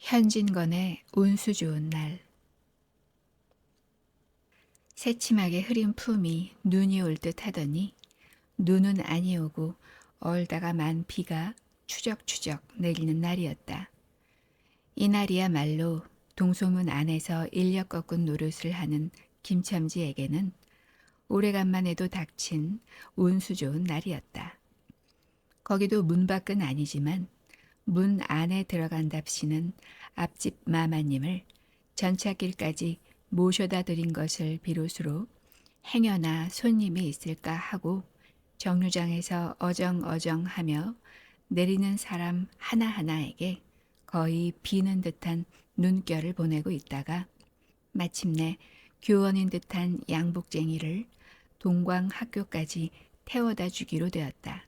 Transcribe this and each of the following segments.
현진건의 운수 좋은 날. 새침하게 흐린 품이 눈이 올 듯 하더니 눈은 아니 오고 얼다가 만 비가 추적추적 내리는 날이었다. 이날이야말로 동소문 안에서 인력 꺾은 노릇을 하는 김첨지에게는 오래간만에도 닥친 운수 좋은 날이었다. 거기도 문 밖은 아니지만 문 안에 들어간답시는 앞집 마마님을 전차길까지 모셔다 드린 것을 비롯으로 행여나 손님이 있을까 하고 정류장에서 어정어정하며 내리는 사람 하나하나에게 거의 비는 듯한 눈결을 보내고 있다가 마침내 교원인 듯한 양복쟁이를 동광학교까지 태워다 주기로 되었다.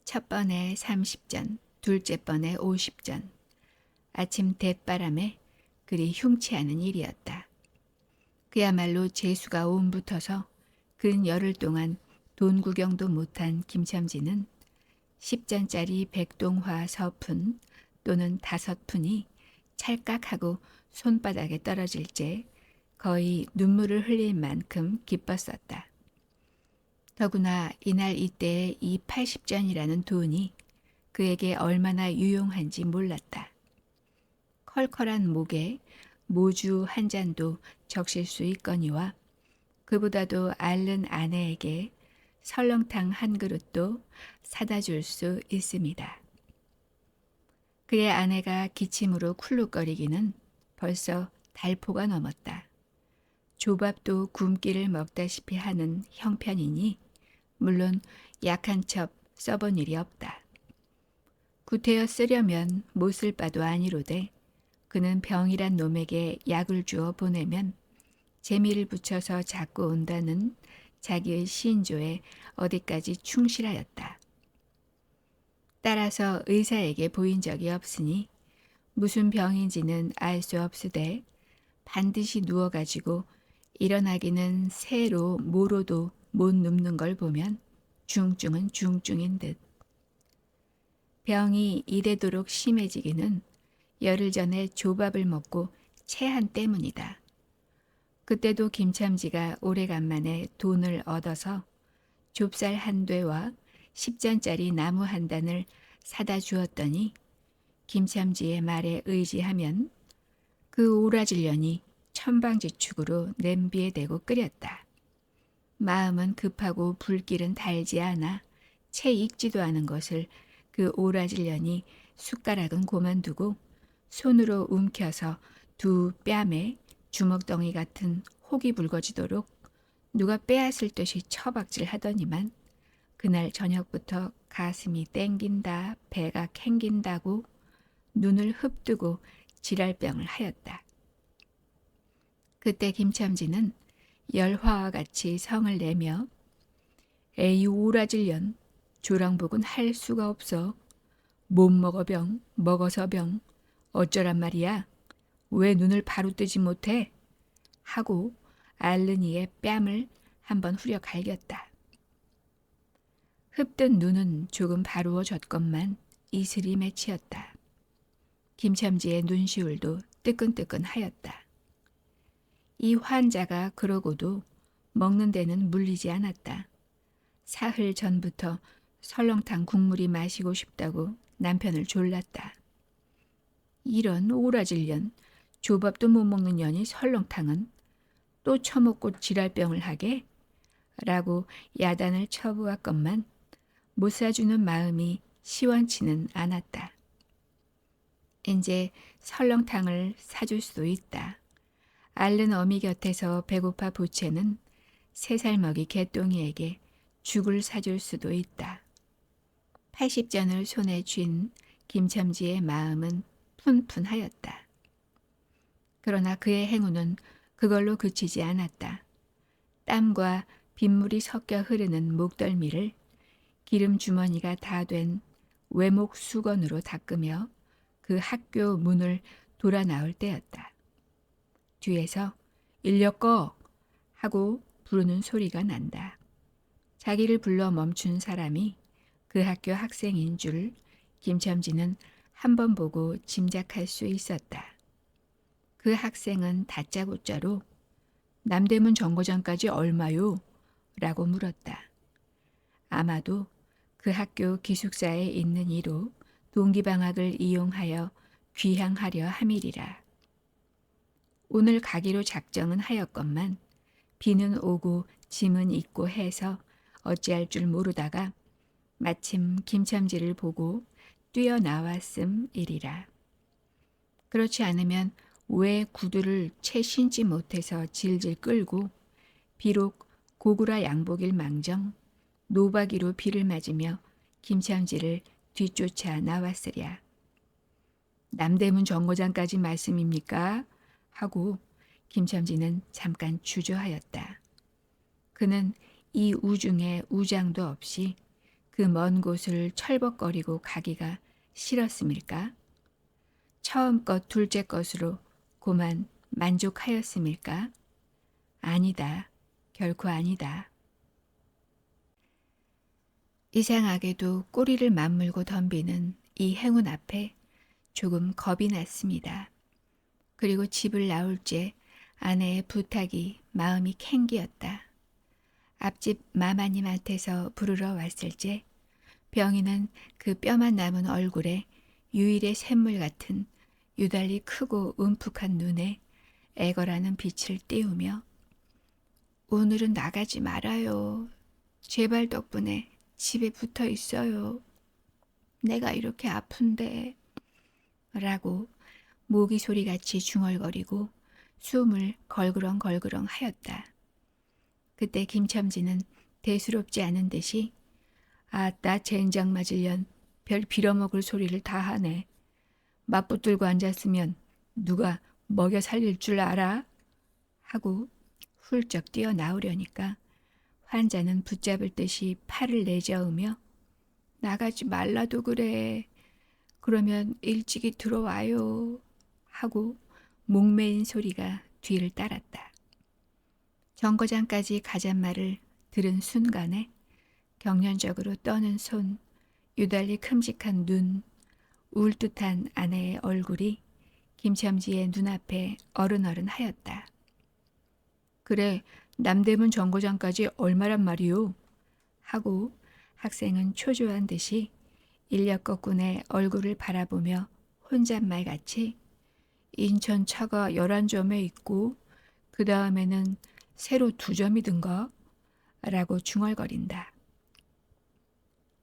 첫 번에 30전, 둘째 번에 50전. 아침 대바람에 그리 흉치 않은 일이었다. 그야말로 재수가 온붙어서 근 열흘 동안 돈 구경도 못한 김첨지는 10전짜리 백동화 서푼 또는 5푼이 찰깍하고 손바닥에 떨어질 때 거의 눈물을 흘릴 만큼 기뻤었다. 더구나 이날 이때의 이 80전이라는 돈이 그에게 얼마나 유용한지 몰랐다. 컬컬한 목에 모주 한 잔도 적실 수 있거니와 그보다도 앓는 아내에게 설렁탕 한 그릇도 사다 줄 수 있습니다. 그의 아내가 기침으로 쿨룩거리기는 벌써 달포가 넘었다. 조밥도 굶기를 먹다시피 하는 형편이니 물론 약한 첩 써본 일이 없다. 구태여 쓰려면 못 쓸 바도 아니로되 그는 병이란 놈에게 약을 주어 보내면 재미를 붙여서 자꾸 온다는 자기의 신조에 어디까지 충실하였다. 따라서 의사에게 보인 적이 없으니 무슨 병인지는 알 수 없으되 반드시 누워가지고 일어나기는 새로 모로도 못 눕는 걸 보면 중증은 중증인 듯. 병이 이래도록 심해지기는 열흘 전에 조밥을 먹고 체한 때문이다. 그때도 김첨지가 오래간만에 돈을 얻어서 좁쌀 한 되와 10전짜리 나무 한 단을 사다 주었더니 김첨지의 말에 의지하면 그 오라질년이 천방지축으로 냄비에 대고 끓였다. 마음은 급하고 불길은 달지 않아 채 익지도 않은 것을 그 오라질년이 숟가락은 고만두고 손으로 움켜서 두 뺨에 주먹덩이 같은 혹이 붉어지도록 누가 빼앗을 듯이 처박질 하더니만 그날 저녁부터 가슴이 땡긴다, 배가 캥긴다고 눈을 흡뜨고 지랄병을 하였다. 그때 김첨지는 열화와 같이 성을 내며 에이 오라질년 조랑복은 할 수가 없어. 못 먹어 병, 먹어서 병. 어쩌란 말이야. 왜 눈을 바로 뜨지 못해? 하고 앓는 이의 뺨을 한번 후려 갈겼다. 흡뜬 눈은 조금 바루어졌건만 이슬이 맺히었다. 김첨지의 눈시울도 뜨끈뜨끈하였다. 이 환자가 그러고도 먹는 데는 물리지 않았다. 사흘 전부터 설렁탕 국물이 마시고 싶다고 남편을 졸랐다. 이런 오라질년, 조밥도 못 먹는 년이 설렁탕은 또 처먹고 지랄병을 하게? 라고 야단을 쳐보았건만 못 사주는 마음이 시원치는 않았다. 이제 설렁탕을 사줄 수도 있다. 앓는 어미 곁에서 배고파 부채는 3살 먹이 개똥이에게 죽을 사줄 수도 있다. 80전을 손에 쥔 김첨지의 마음은 푼푼하였다. 그러나 그의 행운은 그걸로 그치지 않았다. 땀과 빗물이 섞여 흐르는 목덜미를 기름 주머니가 다 된 외목 수건으로 닦으며 그 학교 문을 돌아 나올 때였다. 뒤에서 인력 꺼 하고 부르는 소리가 난다. 자기를 불러 멈춘 사람이 그 학교 학생인 줄 김첨지는 한 번 보고 짐작할 수 있었다. 그 학생은 다짜고짜로 남대문 정거장까지 얼마요? 라고 물었다. 아마도 그 학교 기숙사에 있는 이로 동기방학을 이용하여 귀향하려 함이리라. 오늘 가기로 작정은 하였건만 비는 오고 짐은 있고 해서 어찌할 줄 모르다가 마침 김첨지를 보고 뛰어나왔음이리라. 그렇지 않으면 왜 구두를 채 신지 못해서 질질 끌고 비록 고구라 양복일 망정 노박이로 비를 맞으며 김첨지를 뒤쫓아 나왔으랴. 남대문 정거장까지 말씀입니까? 하고 김첨지는 잠깐 주저하였다. 그는 이 우중에 우장도 없이 그 먼 곳을 철벅거리고 가기가 싫었음일까? 처음 것 둘째 것으로 고만 만족하였음일까? 아니다. 결코 아니다. 이상하게도 꼬리를 맞물고 덤비는 이 행운 앞에 조금 겁이 났습니다. 그리고 집을 나올 때 아내의 부탁이 마음이 캥기었다. 앞집 마마님한테서 부르러 왔을 때 병이는 그 뼈만 남은 얼굴에 유일의 샘물 같은 유달리 크고 움푹한 눈에 애걸하는 빛을 띄우며 오늘은 나가지 말아요. 제발 덕분에 집에 붙어 있어요. 내가 이렇게 아픈데 라고 모기 소리같이 중얼거리고 숨을 걸그렁걸그렁 하였다. 그때 김첨지는 대수롭지 않은 듯이 아따 젠장 맞을년 별 빌어먹을 소리를 다 하네. 맞붙들고 앉았으면 누가 먹여 살릴 줄 알아? 하고 훌쩍 뛰어나오려니까 환자는 붙잡을 듯이 팔을 내저으며 나가지 말라도 그래. 그러면 일찍이 들어와요. 하고 목매인 소리가 뒤를 따랐다. 정거장까지 가잔 말을 들은 순간에 경련적으로 떠는 손, 유달리 큼직한 눈, 울듯한 아내의 얼굴이 김첨지의 눈앞에 어른어른하였다. 그래, 남대문 정거장까지 얼마란 말이오? 하고 학생은 초조한 듯이 인력거꾼의 얼굴을 바라보며 혼잣말같이 인천 차가 11점에 있고 그 다음에는 새로 2점이든가? 라고 중얼거린다.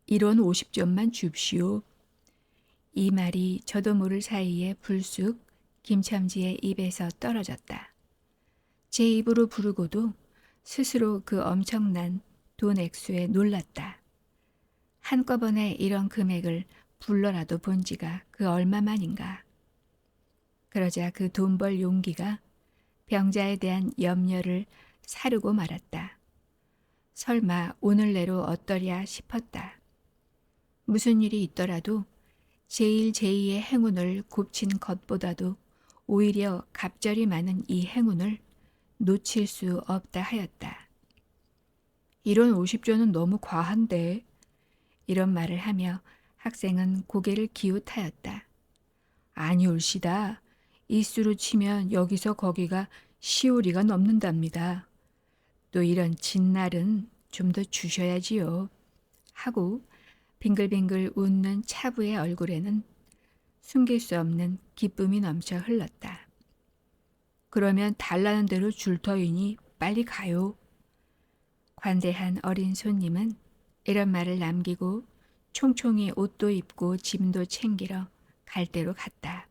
1원 50점만 줍시오. 이 말이 저도 모를 사이에 불쑥 김첨지의 입에서 떨어졌다. 제 입으로 부르고도 스스로 그 엄청난 돈 액수에 놀랐다. 한꺼번에 이런 금액을 불러라도 본 지가 그 얼마만인가. 그러자 그 돈 벌 용기가 병자에 대한 염려를 사르고 말았다. 설마 오늘 내로 어떠랴 싶었다. 무슨 일이 있더라도 제1, 제2의 행운을 곱친 것보다도 오히려 갑절이 많은 이 행운을 놓칠 수 없다 하였다. 이런 50조는 너무 과한데 이런 말을 하며 학생은 고개를 기웃하였다. 아니올시다. 이 수로 치면 여기서 거기가 10오리가 넘는답니다. 또 이런 진날은 좀 더 주셔야지요. 하고 빙글빙글 웃는 차부의 얼굴에는 숨길 수 없는 기쁨이 넘쳐 흘렀다. 그러면 달라는 대로 줄 터이니 빨리 가요. 관대한 어린 손님은 이런 말을 남기고 총총히 옷도 입고 짐도 챙기러 갈대로 갔다.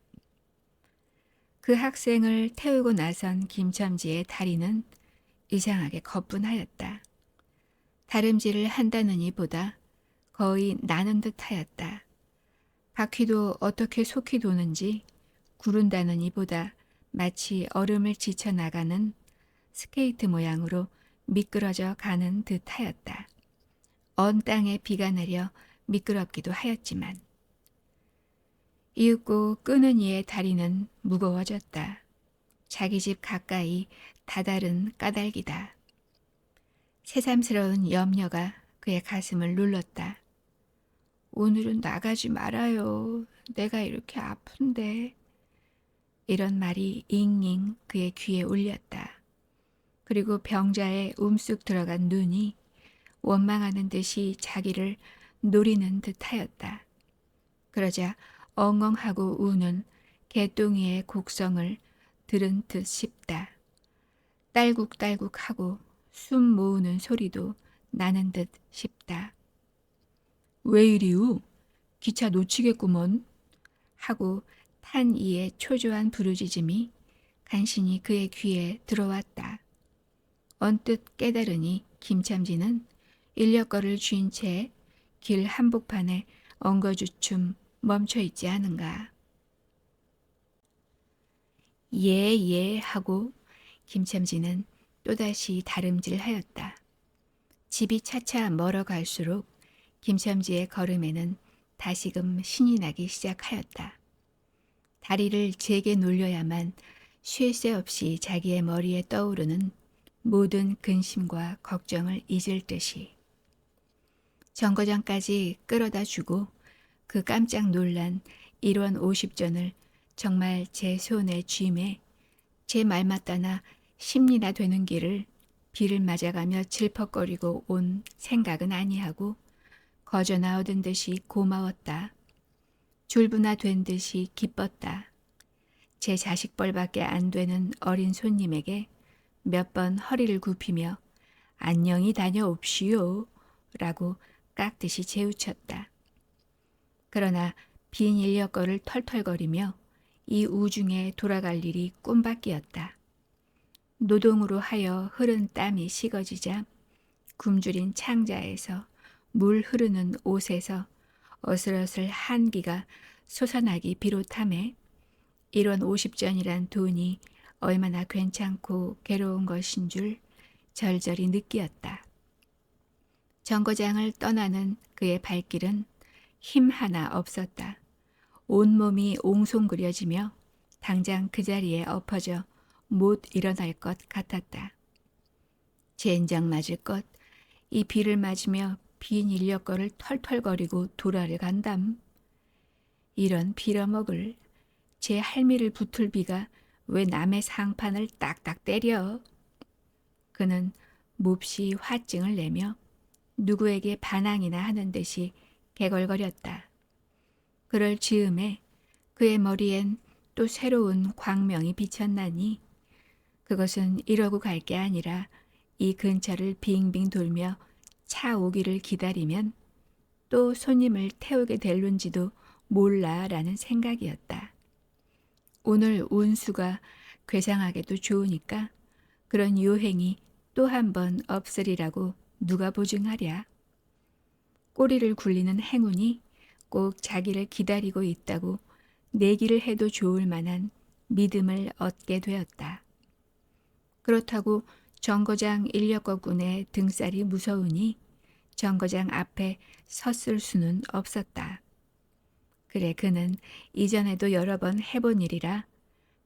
그 학생을 태우고 나선 김첨지의 다리는 이상하게 거뿐하였다. 다름질을 한다느니 보다 거의 나는 듯하였다. 바퀴도 어떻게 속히 도는지 구른다느니 보다 마치 얼음을 지쳐나가는 스케이트 모양으로 미끄러져 가는 듯하였다. 언 땅에 비가 내려 미끄럽기도 하였지만 이윽고 끄는 이의 다리는 무거워졌다. 자기 집 가까이 다다른 까닭이다. 새삼스러운 염려가 그의 가슴을 눌렀다. 오늘은 나가지 말아요. 내가 이렇게 아픈데. 이런 말이 잉잉 그의 귀에 울렸다. 그리고 병자의 움쑥 들어간 눈이 원망하는 듯이 자기를 노리는 듯하였다. 그러자 엉엉하고 우는 개똥이의 곡성을 들은 듯 싶다. 딸꾹딸꾹하고 숨 모으는 소리도 나는 듯 싶다. 왜 이리우? 기차 놓치겠구먼. 하고 탄 이의 초조한 부르짖음이 간신히 그의 귀에 들어왔다. 언뜻 깨달으니 김참지는 인력거를 쥔 채 길 한복판에 엉거주춤 멈춰 있지 않은가. 예 하고 김참지는 또다시 다름질하였다. 집이 차차 멀어갈수록 김참지의 걸음에는 다시금 신이 나기 시작하였다. 다리를 제게 놀려야만 쉴 새 없이 자기의 머리에 떠오르는 모든 근심과 걱정을 잊을 듯이. 정거장까지 끌어다 주고 그 깜짝 놀란 1원 50전을 정말 제 손에 쥐매 제 말 맞다나 10리나 되는 길을 비를 맞아가며 질퍽거리고 온 생각은 아니하고 거저나 얻은 듯이 고마웠다. 줄부나 된 듯이 기뻤다. 제 자식뻘밖에 안 되는 어린 손님에게 몇 번 허리를 굽히며 안녕히 다녀옵시오 라고 깍듯이 재우쳤다. 그러나 빈 인력거를 털털거리며 이 우중에 돌아갈 일이 꿈밖이었다. 노동으로 하여 흐른 땀이 식어지자 굶주린 창자에서 물 흐르는 옷에서 어슬어슬 한기가 솟아나기 비롯하매 1원 50전이란 돈이 얼마나 괜찮고 괴로운 것인 줄 절절히 느끼었다. 정거장을 떠나는 그의 발길은 힘 하나 없었다. 온몸이 옹송그려지며 당장 그 자리에 엎어져 못 일어날 것 같았다. 젠장 맞을 것, 이 비를 맞으며 빈 인력거를 털털거리고 도라를 간담. 이런 빌어먹을 제 할미를 붙을 비가 왜 남의 상판을 딱딱 때려. 그는 몹시 화증을 내며 누구에게 반항이나 하는 듯이 개걸거렸다. 그럴 즈음에 그의 머리엔 또 새로운 광명이 비쳤나니 그것은 이러고 갈 게 아니라 이 근처를 빙빙 돌며 차 오기를 기다리면 또 손님을 태우게 될는지도 몰라라는 생각이었다. 오늘 운수가 괴상하게도 좋으니까 그런 요행이 또 한 번 없으리라고 누가 보증하랴. 꼬리를 굴리는 행운이 꼭 자기를 기다리고 있다고 내기를 해도 좋을 만한 믿음을 얻게 되었다. 그렇다고 정거장 인력거꾼의 등살이 무서우니 정거장 앞에 섰을 수는 없었다. 그래 그는 이전에도 여러 번 해본 일이라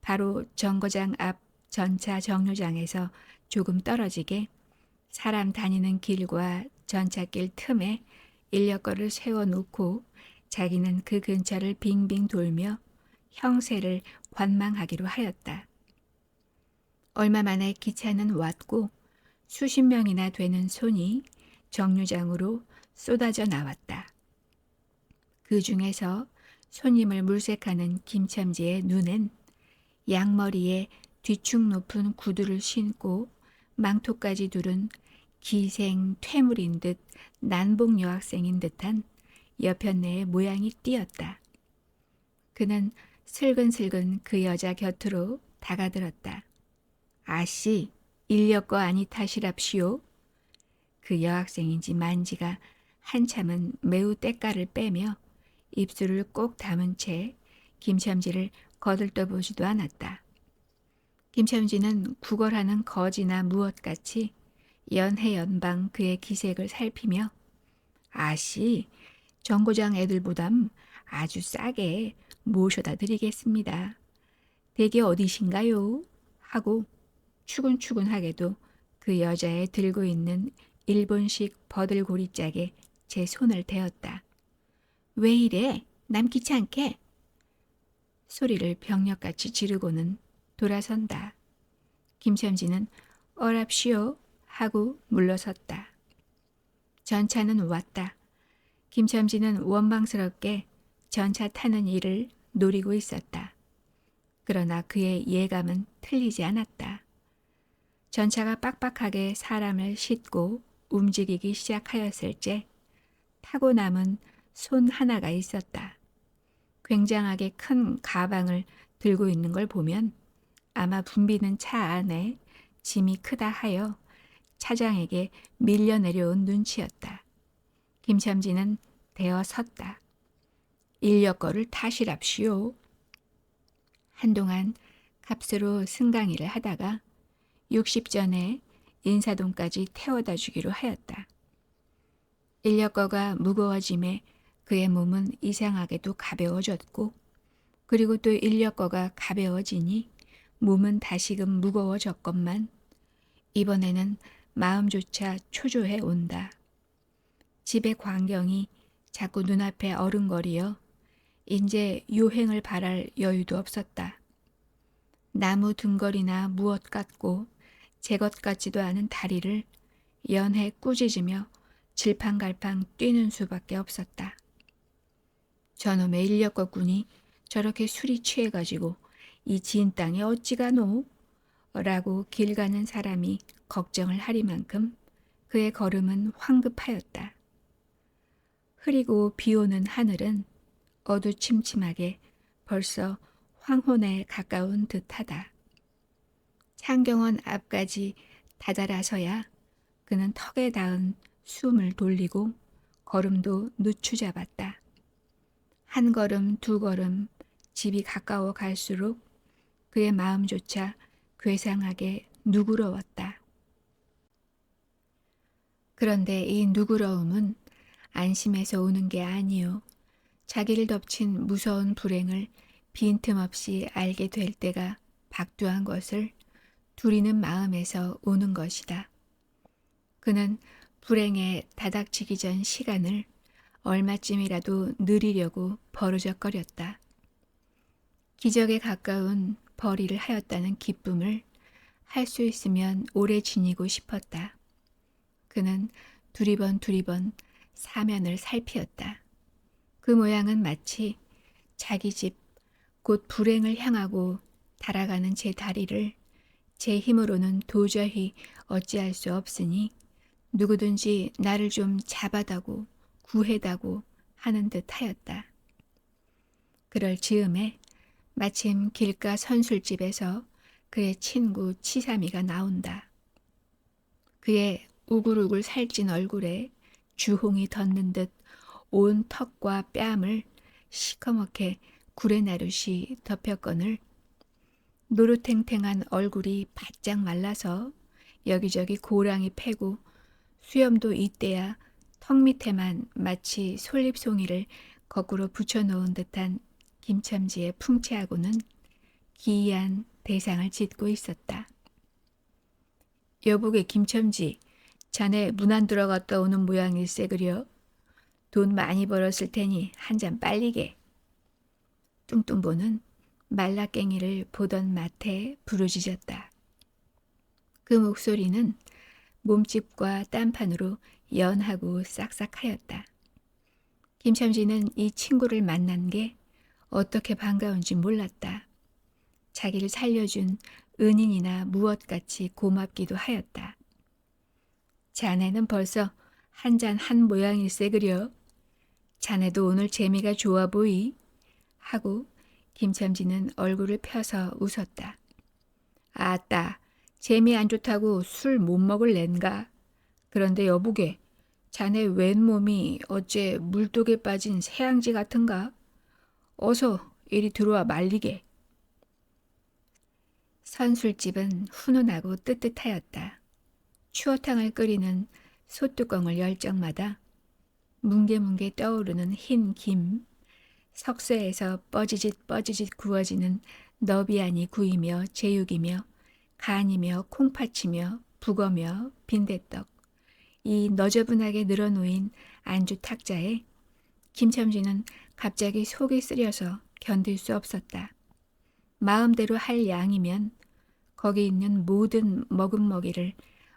바로 정거장 앞 전차 정류장에서 조금 떨어지게 사람 다니는 길과 전차길 틈에 인력거를 세워놓고 자기는 그 근처를 빙빙 돌며 형세를 관망하기로 하였다. 얼마 만에 기차는 왔고 수십 명이나 되는 손이 정류장으로 쏟아져 나왔다. 그 중에서 손님을 물색하는 김참지의 눈엔 양머리에 뒤축 높은 구두를 신고 망토까지 두른 기생 퇴물인 듯 난복 여학생인 듯한 여편네의 모양이 띄었다. 그는 슬근슬근 그 여자 곁으로 다가들었다. 아씨, 인력거 아니 타시랍시오. 그 여학생인지 만지가 한참은 매우 때깔을 빼며 입술을 꼭 담은 채 김참지를 거들떠보지도 않았다. 김참지는 구걸하는 거지나 무엇같이 연해연방 그의 기색을 살피며 아씨, 정거장 애들보담 아주 싸게 모셔다 드리겠습니다. 댁이 어디신가요? 하고 추근추근하게도 그 여자의 들고 있는 일본식 버들고리짝에 제 손을 대었다. 왜 이래? 남 귀찮게. 소리를 병력같이 지르고는 돌아선다. 김첨지는 어랍시오 하고 물러섰다. 전차는 왔다. 김첨지는 원망스럽게 전차 타는 일을 노리고 있었다. 그러나 그의 예감은 틀리지 않았다. 전차가 빡빡하게 사람을 싣고 움직이기 시작하였을 때 타고 남은 손 하나가 있었다. 굉장하게 큰 가방을 들고 있는 걸 보면 아마 붐비는 차 안에 짐이 크다 하여 차장에게 밀려 내려온 눈치였다. 김첨지는 대어 섰다. 인력거를 타시랍시오. 한동안 값으로 승강이를 하다가 60전에 인사동까지 태워다 주기로 하였다. 인력거가 무거워짐에 그의 몸은 이상하게도 가벼워졌고 그리고 또 인력거가 가벼워지니 몸은 다시금 무거워졌건만 이번에는 마음조차 초조해 온다. 집의 광경이 자꾸 눈앞에 어른거리어 이제 요행을 바랄 여유도 없었다. 나무 등걸이나 무엇 같고 제 것 같지도 않은 다리를 연해 꾸짖으며 질팡갈팡 뛰는 수밖에 없었다. 저놈의 인력거꾼이 저렇게 술이 취해가지고 이 진 땅에 어찌 가노? 라고 길 가는 사람이 걱정을 하리만큼 그의 걸음은 황급하였다. 흐리고 비오는 하늘은 어두침침하게 벌써 황혼에 가까운 듯하다. 창경원 앞까지 다다라서야 그는 턱에 닿은 숨을 돌리고 걸음도 늦추잡았다. 한 걸음 두 걸음 집이 가까워 갈수록 그의 마음조차 괴상하게 누그러웠다. 그런데 이 누그러움은 안심해서 오는 게 아니요. 자기를 덮친 무서운 불행을 빈틈없이 알게 될 때가 박두한 것을 두리는 마음에서 오는 것이다. 그는 불행에 다닥치기 전 시간을 얼마쯤이라도 느리려고 버르적거렸다. 기적에 가까운 벌이를 하였다는 기쁨을 할 수 있으면 오래 지니고 싶었다. 그는 두리번 사면을 살피었다. 그 모양은 마치 자기 집 곧 불행을 향하고 달아가는 제 다리를 제 힘으로는 도저히 어찌할 수 없으니 누구든지 나를 좀 잡아다고 구해다고 하는 듯 하였다. 그럴 즈음에 마침 길가 선술집에서 그의 친구 치삼이가 나온다. 그의 우글우글 살찐 얼굴에 주홍이 덧는 듯 온 턱과 뺨을 시커멓게 구레나룻이 덮였거늘 노릇탱탱한 얼굴이 바짝 말라서 여기저기 고랑이 패고 수염도 이때야 턱 밑에만 마치 솔잎송이를 거꾸로 붙여놓은 듯한 김첨지의 풍채하고는 기이한 대상을 짓고 있었다. 여보게 김첨지, 자네 문 안 들어갔다 오는 모양일세 그려. 돈 많이 벌었을 테니 한 잔 빨리게. 뚱뚱보는 말라깽이를 보던 맛에 부르짖었다. 그 목소리는 몸집과 딴판으로 연하고 싹싹하였다. 김첨지는 이 친구를 만난 게 어떻게 반가운지 몰랐다. 자기를 살려준 은인이나 무엇같이 고맙기도 하였다. 자네는 벌써 한 잔 한 모양일세 그려. 자네도 오늘 재미가 좋아 보이. 하고 김첨지는 얼굴을 펴서 웃었다. 아따, 재미 안 좋다고 술 못 먹을 랜가. 그런데 여보게, 자네 웬 몸이 어째 물독에 빠진 새앙지 같은가? 어서 이리 들어와 말리게. 선술집은 훈훈하고 뜨뜻하였다. 추어탕을 끓이는 솥뚜껑을 열 적마다 뭉게뭉게 떠오르는 흰 김, 석쇠에서 뻐지짓 구워지는 너비안이 구이며 제육이며 간이며 콩팥이며 북어며 빈대떡, 이 너저분하게 늘어놓인 안주 탁자에 김첨지는 갑자기 속이 쓰려서 견딜 수 없었다. 마음대로 할 양이면 거기 있는 모든 먹음먹이를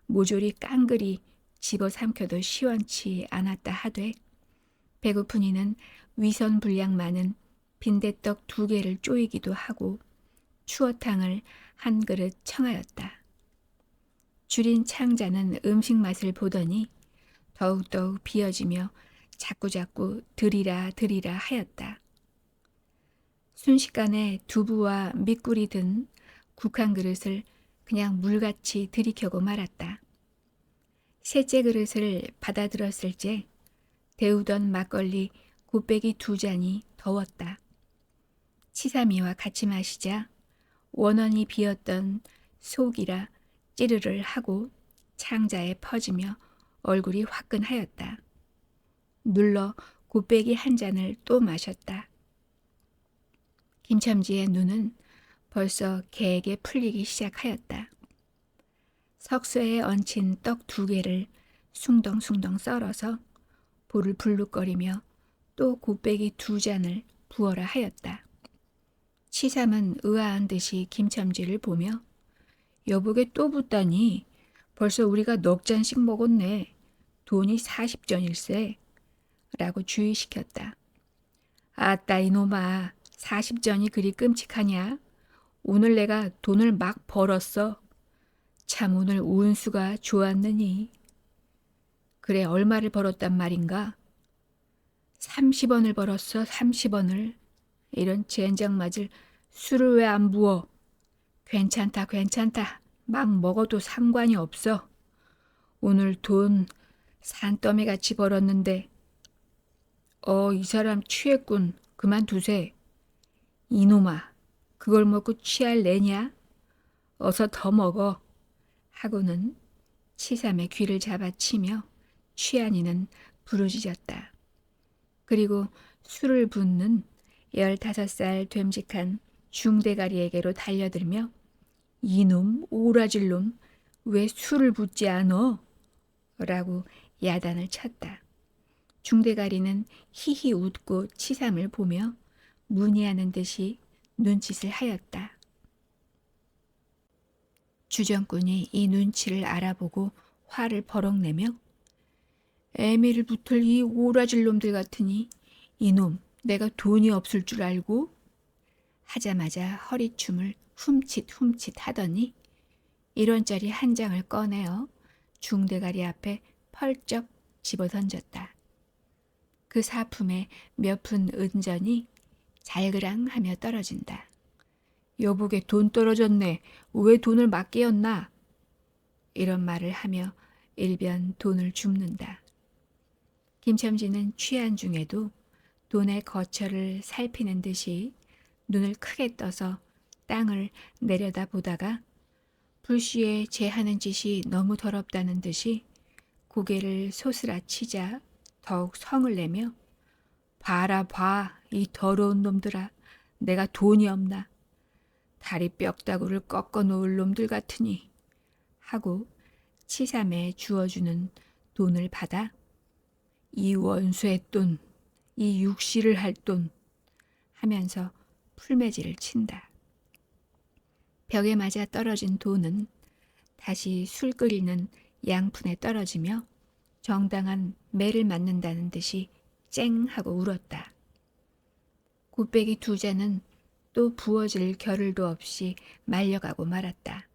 모조리 깡그리 집어삼켜도 시원치 않았다 하되 배고픈 이는 위선불량 많은 빈대떡 2개를 쪼이기도 하고 추어탕을 한 그릇 청하였다. 줄인 창자는 음식 맛을 보더니 더욱더욱 비어지며 자꾸자꾸 드리라 하였다. 순식간에 두부와 밑꿀이 든 국 한 그릇을 그냥 물같이 들이켜고 말았다. 셋째 그릇을 받아들었을 때 데우던 막걸리 곱빼기 2잔이 더웠다. 치사미와 같이 마시자 원원이 비었던 속이라 찌르를 하고 창자에 퍼지며 얼굴이 화끈하였다. 눌러 곱빼기 1잔을 또 마셨다. 김첨지의 눈은 벌써 개에게 풀리기 시작하였다. 석쇠에 얹힌 떡 2개를 숭덩숭덩 썰어서 볼을 불룩거리며 또 곱빼기 2잔을 부어라 하였다. 치삼은 의아한 듯이 김첨지를 보며 여보게 또 붓다니 벌써 우리가 넉 잔씩 먹었네. 돈이 40전일세 라고 주의시켰다. 아따 이놈아 40전이 그리 끔찍하냐? 오늘 내가 돈을 막 벌었어. 참 오늘 운수가 좋았느니. 그래 얼마를 벌었단 말인가? 30원을 벌었어 30원을. 이런 젠장 맞을 술을 왜 안 부어? 괜찮다 막 먹어도 상관이 없어. 오늘 돈 산더미같이 벌었는데 이 사람 취했군. 그만두세. 이놈아 그걸 먹고 취할 내냐? 어서 더 먹어. 하고는 치삼의 귀를 잡아치며 취한이는 부르짖었다. 그리고 술을 붓는 15살 됨직한 중대가리에게로 달려들며 이놈 오라질 놈 왜 술을 붓지 않어? 라고 야단을 쳤다. 중대가리는 히히 웃고 치삼을 보며 문의하는 듯이 눈짓을 하였다. 주정꾼이 이 눈치를 알아보고 화를 버럭내며 애미를 붙을 이 오라질 놈들 같으니 이놈 내가 돈이 없을 줄 알고? 하자마자 허리춤을 훔칫 하더니 1원짜리 1장을 꺼내어 중대가리 앞에 펄쩍 집어던졌다. 그 사품에 몇 푼 은전이 잘그랑하며 떨어진다. 여보게 돈 떨어졌네. 왜 돈을 막 깨었나? 이런 말을 하며 일변 돈을 줍는다. 김첨지는 취한 중에도 돈의 거처를 살피는 듯이 눈을 크게 떠서 땅을 내려다보다가 불시에 제 하는 짓이 너무 더럽다는 듯이 고개를 소스라치자 더욱 성을 내며 봐라 봐 이 더러운 놈들아 내가 돈이 없나 다리 뼈다구를 꺾어 놓을 놈들 같으니 하고 치삼에 주어주는 돈을 받아 이 원수의 돈, 이 육시를 할 돈 하면서 풀매질을 친다. 벽에 맞아 떨어진 돈은 다시 술 끓이는 양푼에 떨어지며 정당한 매를 맞는다는 듯이 쨍 하고 울었다. 곱빼기 2잔은 또 부어질 겨를도 없이 말려가고 말았다.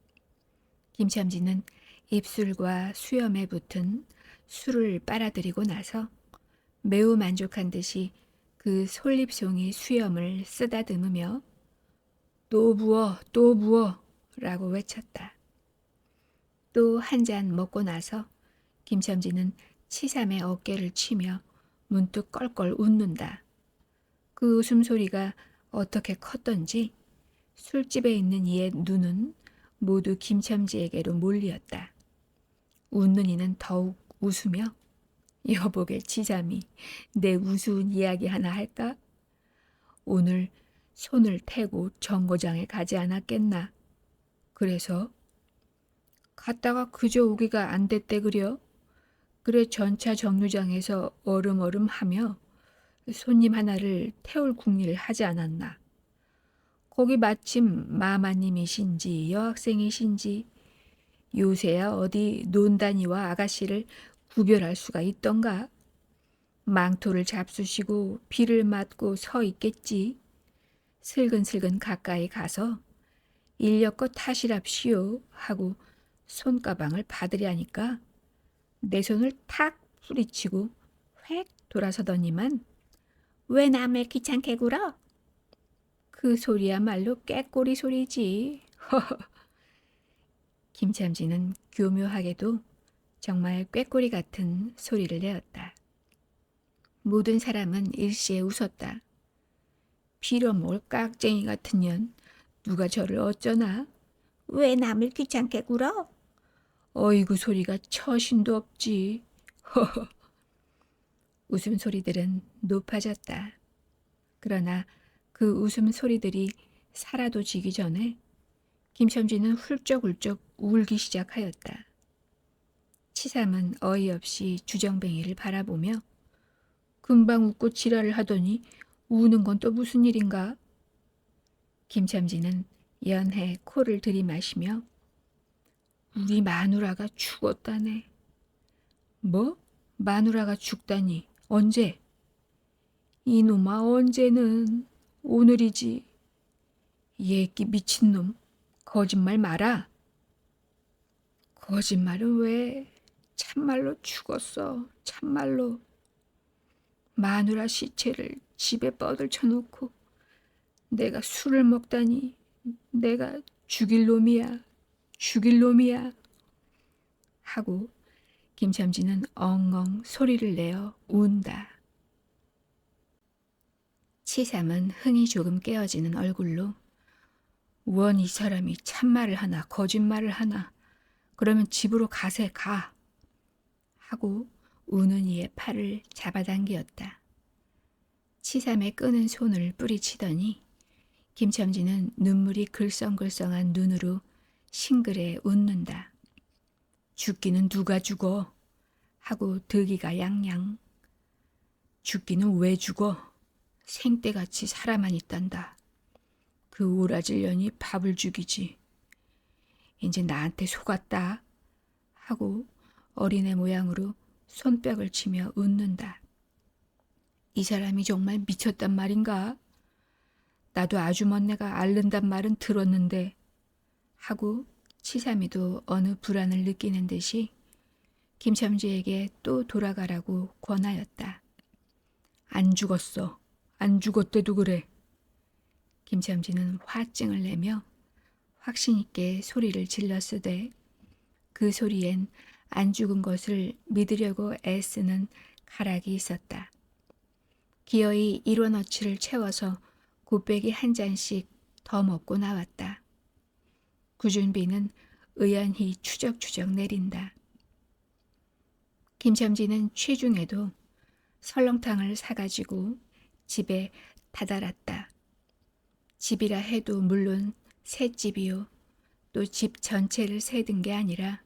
김첨지는 입술과 수염에 붙은 술을 빨아들이고 나서 매우 만족한 듯이 그 솔잎송이 수염을 쓰다듬으며 또 부어 라고 외쳤다. 또 한 잔 먹고 나서 김첨지는 치삼의 어깨를 치며 문득 껄껄 웃는다. 그 웃음소리가 어떻게 컸던지 술집에 있는 이의 눈은 모두 김첨지에게로 몰리었다. 웃는 이는 더욱 웃으며 여보게 치삼이 내 우스운 이야기 하나 할까? 오늘 손을 태고 정거장에 가지 않았겠나? 그래서 갔다가 그저 오기가 안 됐대 그려? 그래 전차 정류장에서 얼음하며 손님 하나를 태울 궁리를 하지 않았나. 거기 마침 마마님이신지 여학생이신지 요새야 어디 논다니와 아가씨를 구별할 수가 있던가. 망토를 잡수시고 비를 맞고 서 있겠지. 슬근슬근 가까이 가서 인력껏 타시랍시오 하고 손가방을 받으려니까 내 손을 탁 뿌리치고 획 돌아서더니만 왜 남을 귀찮게 굴어? 그 소리야말로 꾀꼬리 소리지. 김참지는 교묘하게도 정말 꾀꼬리 같은 소리를 내었다. 모든 사람은 일시에 웃었다. 빌어먹을 깍쟁이 같은 년, 누가 저를 어쩌나? 왜 남을 귀찮게 굴어? 어이구 소리가 처신도 없지. 웃음소리들은 높아졌다. 그러나 그 웃음소리들이 사라도지기 전에 김첨지는 훌쩍훌쩍 울기 시작하였다. 치삼은 어이없이 주정뱅이를 바라보며 금방 웃고 지랄을 하더니 우는 건 또 무슨 일인가? 김첨지는 연해 코를 들이마시며 우리 마누라가 죽었다네. 뭐? 마누라가 죽다니 언제? 이놈아 언제는 오늘이지. 얘끼 미친놈 거짓말 마라. 거짓말은 왜? 참말로 죽었어. 참말로. 마누라 시체를 집에 뻗을쳐놓고 내가 술을 먹다니 내가 죽일 놈이야. 죽일 놈이야. 하고 김첨지는 엉엉 소리를 내어 운다. 치삼은 흥이 조금 깨어지는 얼굴로 원 이 사람이 참말을 하나 거짓말을 하나 그러면 집으로 가세 가 하고 우는 이의 팔을 잡아당기었다. 치삼의 끄는 손을 뿌리치더니 김첨지는 눈물이 글썽글썽한 눈으로 싱글에 웃는다. 죽기는 누가 죽어? 하고 득이가 양양. 죽기는 왜 죽어? 생떼같이 살아만 있단다. 그 오라질 년이 밥을 죽이지. 이제 나한테 속았다. 하고 어린애 모양으로 손뼉을 치며 웃는다. 이 사람이 정말 미쳤단 말인가? 나도 아주머니가 앓는단 말은 들었는데 하고 치삼이도 어느 불안을 느끼는 듯이 김첨지에게 또 돌아가라고 권하였다. 안 죽었어. 안 죽었대도 그래. 김첨지는 화증을 내며 확신 있게 소리를 질렀으되 그 소리엔 안 죽은 것을 믿으려고 애쓰는 가락이 있었다. 기어이 1원어치를 채워서 곱빼기 한 잔씩 더 먹고 나왔다. 구준비는 의연히 추적추적 내린다. 김첨지는 취중에도 설렁탕을 사가지고 집에 다다랐다. 집이라 해도 물론 새 집이요. 또 집 전체를 세든 게 아니라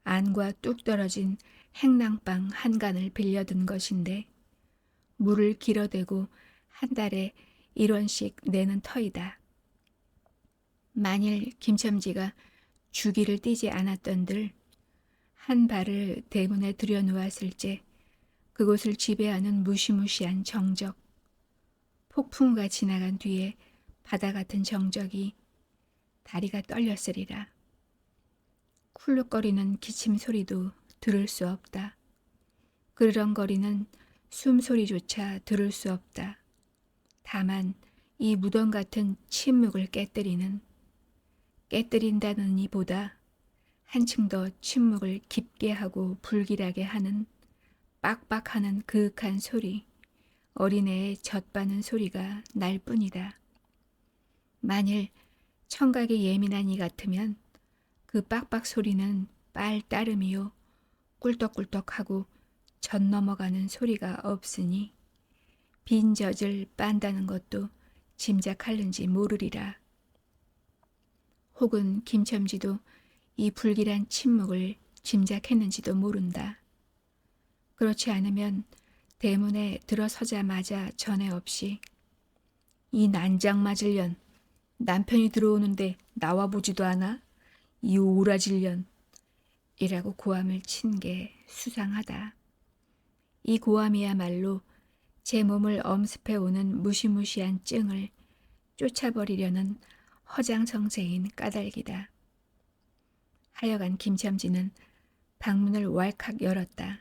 안과 뚝 떨어진 행랑방 한 간을 빌려든 것인데 물을 길어대고 한 달에 1원씩 내는 터이다. 만일 김첨지가 주기를 띄지 않았던들 한 발을 대문에 들여놓았을 때 그곳을 지배하는 무시무시한 정적, 폭풍우가 지나간 뒤에 바다 같은 정적이 다리가 떨렸으리라. 쿨룩거리는 기침 소리도 들을 수 없다. 그르렁거리는 숨소리조차 들을 수 없다. 다만 이 무덤 같은 침묵을 깨뜨린다는 이보다 한층 더 침묵을 깊게 하고 불길하게 하는 빡빡하는 그윽한 소리, 어린애의 젖바는 소리가 날 뿐이다. 만일 청각이 예민한 이 같으면 그 빡빡 소리는 빨 따름이요 꿀떡꿀떡하고 젖 넘어가는 소리가 없으니 빈 젖을 빤다는 것도 짐작할는지 모르리라. 혹은 김첨지도 이 불길한 침묵을 짐작했는지도 모른다. 그렇지 않으면 대문에 들어서자마자 전에 없이 이 난장 맞을 년, 남편이 들어오는데 나와보지도 않아? 이 오라질 년, 이라고 고함을 친 게 수상하다. 이 고함이야말로 제 몸을 엄습해오는 무시무시한 증을 쫓아버리려는 허장성세인 까닭이다. 하여간 김첨지는 방문을 왈칵 열었다.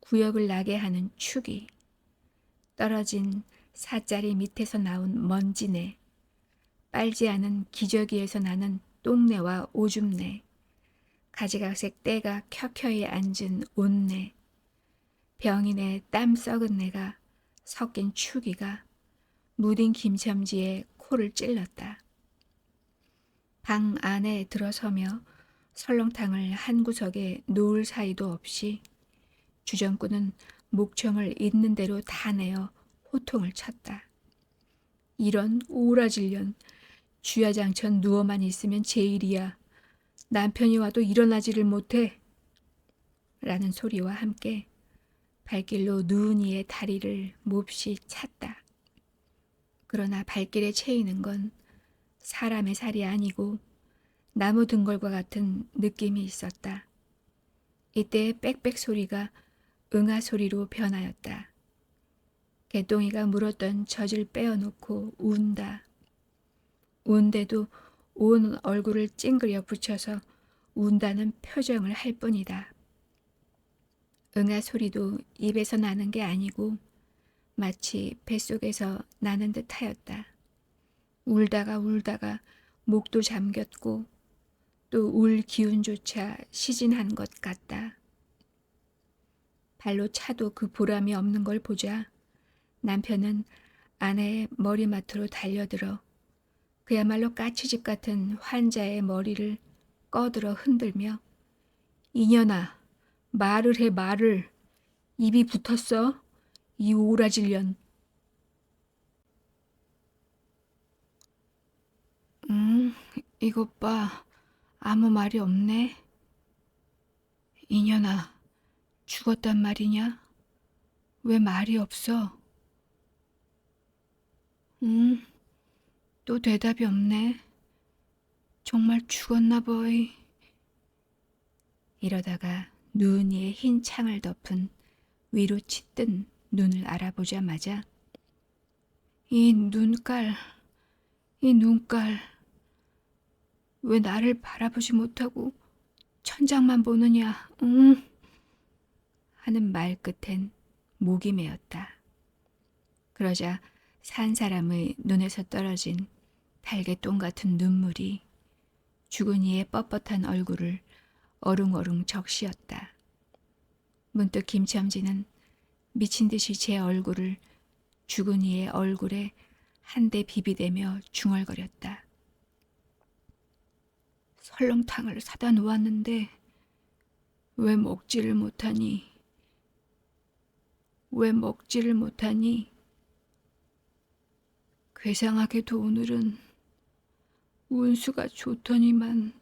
구역을 나게 하는 축이, 떨어진 사짜리 밑에서 나온 먼지내, 빨지 않은 기저귀에서 나는 똥내와 오줌내, 가지각색 때가 켜켜이 앉은 온내, 병인의 땀 썩은 내가 섞인 추기가 무딘 김첨지의 코를 찔렀다. 방 안에 들어서며 설렁탕을 한 구석에 놓을 사이도 없이 주정꾼은 목청을 있는 대로 다 내어 호통을 쳤다. 이런 오라질년, 주야장천 누워만 있으면 제일이야. 남편이 와도 일어나지를 못해. 라는 소리와 함께 발길로 누운 이의 다리를 몹시 찼다. 그러나 발길에 채이는 건 사람의 살이 아니고 나무 등골과 같은 느낌이 있었다. 이때 빽빽 소리가 응아 소리로 변하였다. 개똥이가 물었던 젖을 빼어놓고 운다. 운데도 온 얼굴을 찡그려 붙여서 운다는 표정을 할 뿐이다. 응아 소리도 입에서 나는 게 아니고 마치 뱃속에서 나는 듯 하였다. 울다가 목도 잠겼고 또 울 기운조차 시진한 것 같다. 발로 차도 그 보람이 없는 걸 보자 남편은 아내의 머리맡으로 달려들어 그야말로 까치집 같은 환자의 머리를 꺼들어 흔들며 이년아, 말을 해 말을. 입이 붙었어? 이 오라질년. 이것 봐. 아무 말이 없네. 이년아, 죽었단 말이냐? 왜 말이 없어? 또 대답이 없네. 정말 죽었나 보이. 이러다가 누운 이의 흰 창을 덮은 위로 치뜬 눈을 알아보자마자 이 눈깔, 왜 나를 바라보지 못하고 천장만 보느냐, 하는 말 끝엔 목이 메었다. 그러자 산 사람의 눈에서 떨어진 달개똥 같은 눈물이 죽은 이의 뻣뻣한 얼굴을 어릉어릉 적시었다. 문득 김첨지는 미친 듯이 제 얼굴을 죽은 이의 얼굴에 한 대 비비대며 중얼거렸다. 설렁탕을 사다 놓았는데 왜 먹지를 못하니? 괴상하게도 오늘은 운수가 좋더니만